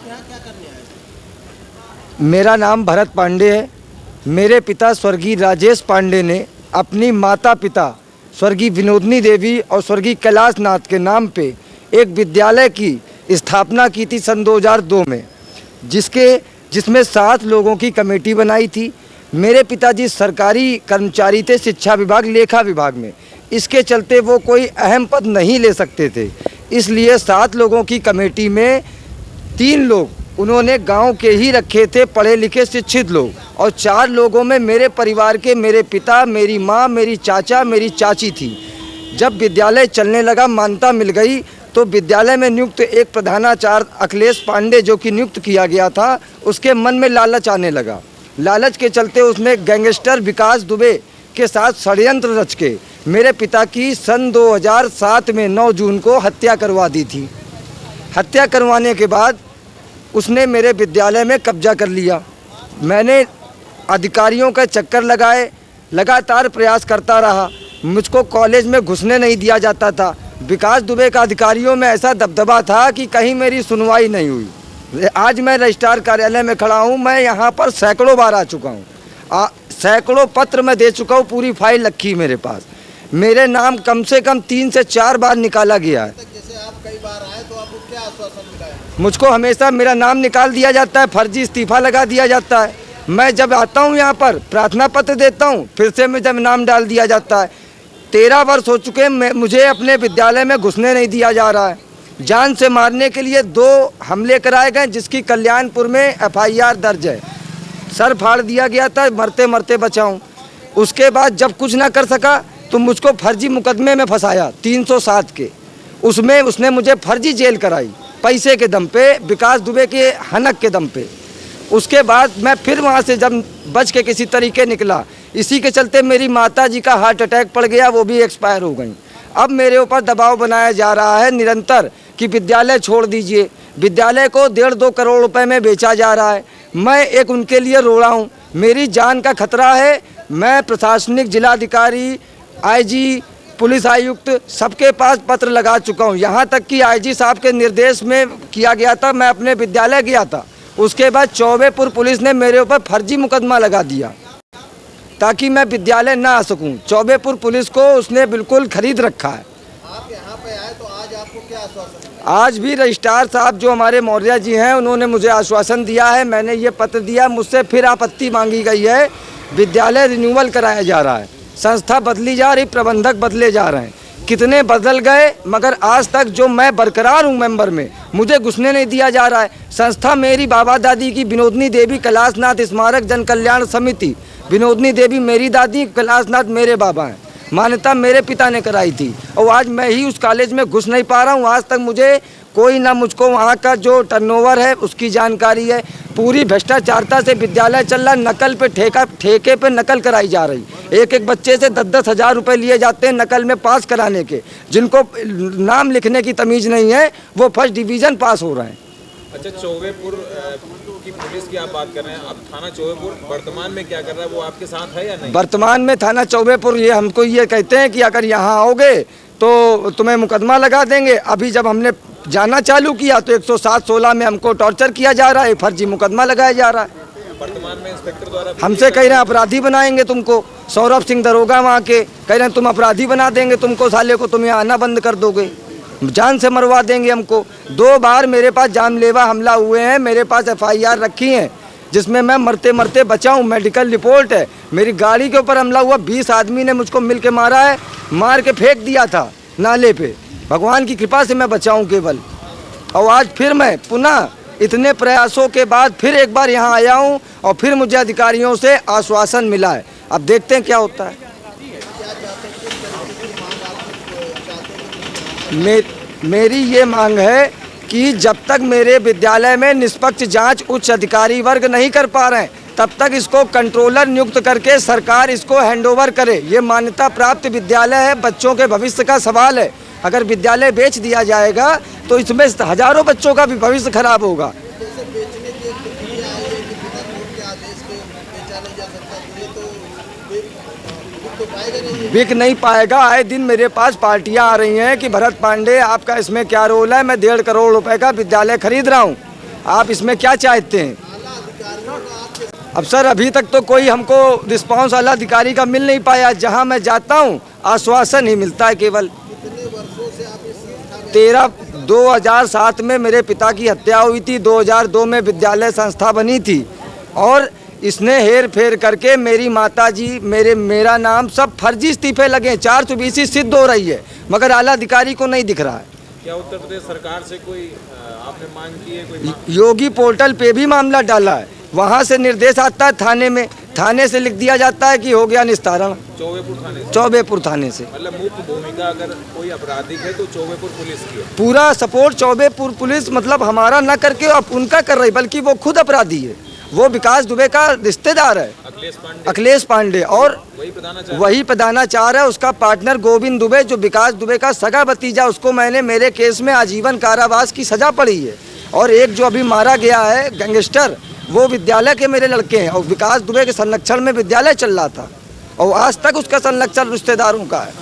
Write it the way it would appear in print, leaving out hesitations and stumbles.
यहाँ क्या करने आए? मेरा नाम भरत पांडे है। मेरे पिता स्वर्गीय राजेश पांडे ने अपनी माता पिता स्वर्गीय विनोदनी देवी और स्वर्गीय कैलाश नाथ के नाम पे एक विद्यालय की स्थापना की थी सन 2002 में, जिसमें 7 लोगों की कमेटी बनाई थी। मेरे पिताजी सरकारी कर्मचारी थे, शिक्षा विभाग लेखा विभाग में। इसके चलते वो कोई अहम पद नहीं ले सकते थे, इसलिए 7 लोगों की कमेटी में 3 लोग उन्होंने गांव के ही रखे थे, पढ़े लिखे शिक्षित लोग, और 4 लोगों में मेरे परिवार के मेरे पिता, मेरी माँ, मेरी चाचा, मेरी चाची थी। जब विद्यालय चलने लगा, मान्यता मिल गई, तो विद्यालय में नियुक्त एक प्रधानाचार्य अखिलेश पांडे जो कि नियुक्त किया गया था, उसके मन में लालच आने लगा। लालच के चलते उसने गैंगस्टर विकास दुबे के साथ षड्यंत्र रच के मेरे पिता की सन 2007 में 9 जून को हत्या करवा दी थी। हत्या करवाने के बाद उसने मेरे विद्यालय में कब्जा कर लिया। मैंने अधिकारियों का चक्कर लगाए, लगातार प्रयास करता रहा, मुझको कॉलेज में घुसने नहीं दिया जाता था। विकास दुबे का अधिकारियों में ऐसा दबदबा था कि कहीं मेरी सुनवाई नहीं हुई। आज मैं रजिस्ट्रार कार्यालय में खड़ा हूँ, मैं यहाँ पर सैकड़ों बार आ चुका हूँ, सैकड़ों पत्र मैं दे चुका हूँ, पूरी फाइल रखी मेरे पास। मेरे नाम कम से कम 3 से 4 बार निकाला गया है। जैसे आप कई बार आए तो आपको क्या आश्वासन मिला है? मुझको हमेशा मेरा नाम निकाल दिया जाता है, फर्जी इस्तीफा लगा दिया जाता है। मैं जब आता हूँ यहाँ पर प्रार्थना पत्र देता हूँ, फिर से मैं जब नाम डाल दिया जाता है। 13 वर्ष हो चुके हैं, मुझे अपने विद्यालय में घुसने नहीं दिया जा रहा है। जान से मारने के लिए 2 हमले कराए गए, जिसकी कल्याणपुर में FIR दर्ज है। सर फाड़ दिया गया था, मरते मरते बचाऊँ। उसके बाद जब कुछ ना कर सका तो मुझको फर्जी मुकदमे में फंसाया 307 के। उसमें उसने मुझे फर्जी जेल कराई, पैसे के दम पे, विकास दुबे के हनक के दम पे। उसके बाद मैं फिर वहाँ से जब बच के किसी तरीके निकला, इसी के चलते मेरी माताजी का हार्ट अटैक पड़ गया, वो भी एक्सपायर हो गई। अब मेरे ऊपर दबाव बनाया जा रहा है निरंतर कि विद्यालय छोड़ दीजिए। विद्यालय को 1.5-2 करोड़ रुपए में बेचा जा रहा है। मैं एक उनके लिए रो रहा हूँ, मेरी जान का खतरा है। मैं प्रशासनिक जिलाधिकारी, IG, पुलिस आयुक्त सबके पास पत्र लगा चुका हूँ। यहाँ तक कि IG साहब के निर्देश में किया गया था, मैं अपने विद्यालय गया था। उसके बाद चौबेपुर पुलिस ने मेरे ऊपर फर्जी मुकदमा लगा दिया ताकि मैं विद्यालय ना आ सकूं। चौबेपुर पुलिस को उसने बिल्कुल खरीद रखा है। आप यहाँ पे आए तो आज आपको क्या आश्वासन मिला? आज भी रजिस्ट्रार साहब जो हमारे मौर्य जी हैं, उन्होंने मुझे आश्वासन दिया है। मैंने ये पत्र दिया, मुझसे फिर आपत्ति मांगी गई है। विद्यालय रिन्यूअल कराया जा रहा है, संस्था बदली जा रही, प्रबंधक बदले जा रहे हैं। कितने बदल गए, मगर आज तक जो मैं बरकरार हूँ मेंबर में, मुझे घुसने नहीं दिया जा रहा है। संस्था मेरी बाबा दादी की विनोदनी देवी कैलाश नाथ स्मारक जन कल्याण समिति, विनोदनी देवी मेरी दादी, कैलाश नाथ मेरे बाबा हैं। मान्यता मेरे पिता ने कराई थी, और आज मैं ही उस कॉलेज में घुस नहीं पा रहा हूँ। आज तक मुझे कोई ना, मुझको वहाँ का जो टर्नओवर है उसकी जानकारी है। पूरी भ्रष्टाचारता से विद्यालय चल रहा, नकल पे ठेके पे नकल कराई जा रही। एक बच्चे से 10-10 हज़ार रुपये लिए जाते हैं नकल में पास कराने के। जिनको नाम लिखने की तमीज़ नहीं है, वो फर्स्ट डिवीज़न पास हो रहे हैं। अच्छा, चौबेपुर की पुलिस की आप बात कर रहे हैं, अब थाना चौबेपुर वर्तमान में क्या कर रहा है, वो आपके साथ है या नहीं? वर्तमान में थाना चौबेपुर ये हमको ये कहते हैं कि अगर यहाँ आओगे तो तुम्हें मुकदमा लगा देंगे। अभी जब हमने जाना चालू किया तो 107-16 में हमको टॉर्चर किया जा रहा है, फर्जी मुकदमा लगाया जा रहा है। वर्तमान में इंस्पेक्टर द्वारा हमसे कह रहे हैं अपराधी बनाएंगे तुमको। सौरभ सिंह दरोगा वहाँ के कह रहे हैं तुम अपराधी बना देंगे तुमको, साले को तुम यहाँ आना बंद कर दोगे, जान से मरवा देंगे हमको। 2 बार मेरे पास जानलेवा हमला हुए हैं, मेरे पास FIR रखी हैं, जिसमें मैं मरते मरते बचा हूँ। मेडिकल रिपोर्ट है। मेरी गाड़ी के ऊपर हमला हुआ, 20 आदमी ने मुझको मिल के मारा है, मार के फेंक दिया था नाले पे। भगवान की कृपा से मैं बचा हूँ केवल। और आज फिर मैं पुनः इतने प्रयासों के बाद फिर एक बार यहाँ आया हूँ, और फिर मुझे अधिकारियों से आश्वासन मिला है। अब देखते हैं क्या होता है। मेरी ये मांग है कि जब तक मेरे विद्यालय में निष्पक्ष जांच उच्च अधिकारी वर्ग नहीं कर पा रहे हैं, तब तक इसको कंट्रोलर नियुक्त करके सरकार इसको हैंडओवर करे। ये मान्यता प्राप्त विद्यालय है, बच्चों के भविष्य का सवाल है। अगर विद्यालय बेच दिया जाएगा तो इसमें हजारों बच्चों का भी भविष्य खराब होगा। बिक नहीं पाएगा। आए दिन मेरे पास पार्टियां आ रही हैं कि भरत पांडे आपका इसमें क्या रोल है। मैं 1.5 करोड़ रुपए का विद्यालय खरीद रहा हूं, आप इसमें क्या चाहते हैं? आला अधिकारियों का आपके अब सर अभी तक तो कोई हमको रिस्पांस आला अधिकारी का मिल नहीं पाया। जहां मैं जाता हूं आश्वासन ही मिलता है केवल। कितने वर्षों से आप इस संस्था में 2007 में मेरे पिता की हत्या हुई थी। 2002 में विद्यालय संस्था बनी थी और इसने हेर फेर करके मेरी माताजी मेरा नाम सब फर्जी इस्तीफे लगे। 420 सिद्ध हो रही है मगर आला अधिकारी को नहीं दिख रहा है। क्या उत्तर प्रदेश सरकार से कोई आपने मांग की है? कोई मांग? योगी पोर्टल पे भी मामला डाला है, वहाँ से निर्देश आता है थाने में, थाने से लिख दिया जाता है कि हो गया निस्तारण। चौबेपुर थाने से? चौबेपुर थाने से। मतलब मुख्य भूमिका अगर कोई आपराधिक है तो चौबेपुर पुलिस की है। पूरा सपोर्ट चौबेपुर पुलिस मतलब हमारा न करके अब उनका कर रही, बल्कि वो खुद अपराधी है। वो विकास दुबे का रिश्तेदार है, अखिलेश पांडे, और वही प्रधानाचार्य है। उसका पार्टनर गोविंद दुबे जो विकास दुबे का सगा भतीजा, उसको मैंने मेरे केस में आजीवन कारावास की सजा पड़ी है। और एक जो अभी मारा गया है गैंगस्टर, वो विद्यालय के मेरे लड़के हैं और विकास दुबे के संरक्षण में विद्यालय चल रहा था और आज तक उसका संरक्षण रिश्तेदारों का है।